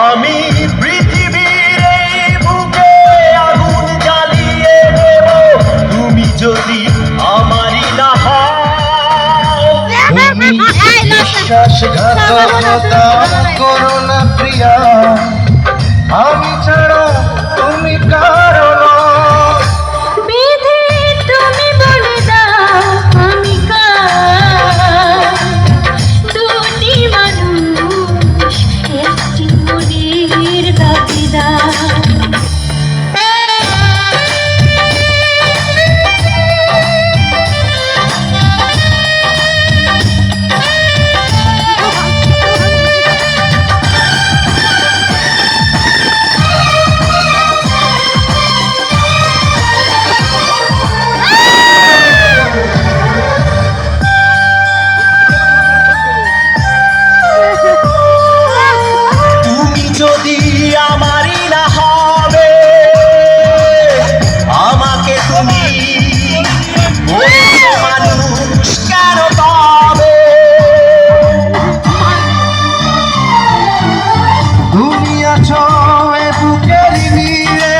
আমি পৃথিবীর এই বুকে আগুন জ্বালিয়ে দেব তুমি যদি আমারই না হও। তুমি বিশ্বাসঘাতকতা করো না প্রিয়া, আমি ছাড়া তুমি কারো নও। বিধি তুমি বলে দাও আমি কার, দুটি মানুষ একটি মনের দাবিদার। তুমি যদি আমারই না হবে, আমাকে তুমি বলছো মানুষ কেন পাবে? তুমি আছো এ বুকের নীড়ে,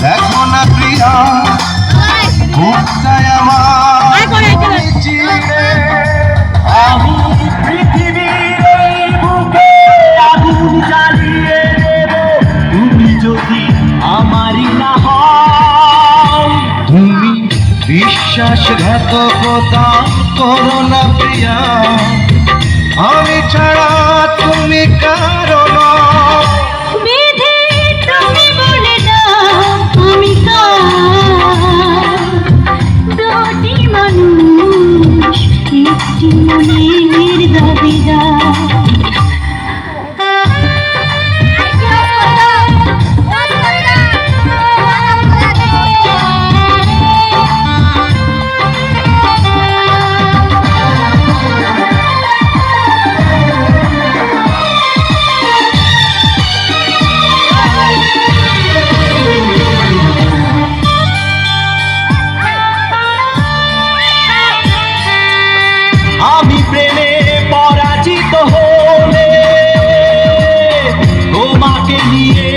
দেখো না প্রিয়া বুকটায় আমার চিড়ে। আমি পৃথিবীর এই বুকে আগুন জ্বালিয়ে দেব তুমি যদি আমারই না হও। তুমি বিশ্বাসঘাতকতা করো না প্রিয়া, আমি ছাড়া তুমি কারো নও। বিধি তুমি বলে দাও আমি কার, দুটি মানুষ একটি মনের দাবিদার। আমি প্রেমে পরাজিত হলে তোমাকে নিয়ে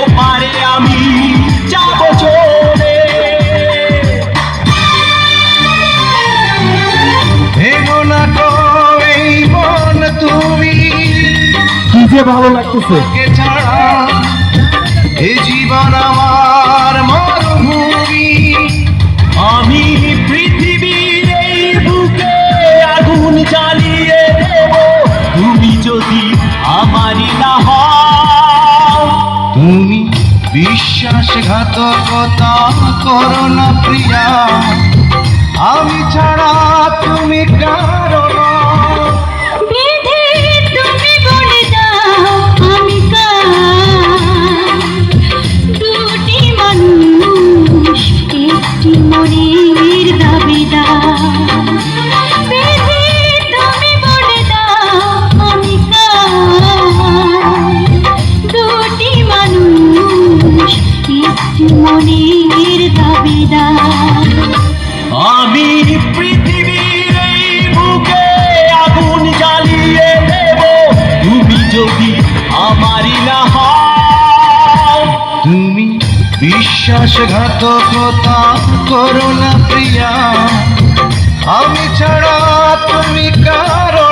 ওপারে আমি যাব চলে। ভেঙো না তো এই মন তুমি, কি যে ভালো লাগতেছে। কে ছাড়া এ জীবন আমার মরুভূমি। আমি পৃথিবীর এই বুকে আগুন জ্বালিয়ে দেব তুমি যদি আমারই না হও। তুমি বিশ্বাসঘাতকতা করো না প্রিয়া, আমি ছাড়া তুমি কারো নও। বিধি তুমি বলে দাও আমি কার, দুটি মানুষ একটি মনের দাবিদার। বিধি তুমি বলে দাও আমি কার, দুটি মানুষ একটি মনের দাবিদার। আমি পৃথিবীর এই বুকে আগুন জ্বালিয়ে দেব তুমি যদি আমারই না হও। তুমি বিশ্বাসঘাতকতা করো না প্রিয়া, আমি ছাড়া তুমি কারো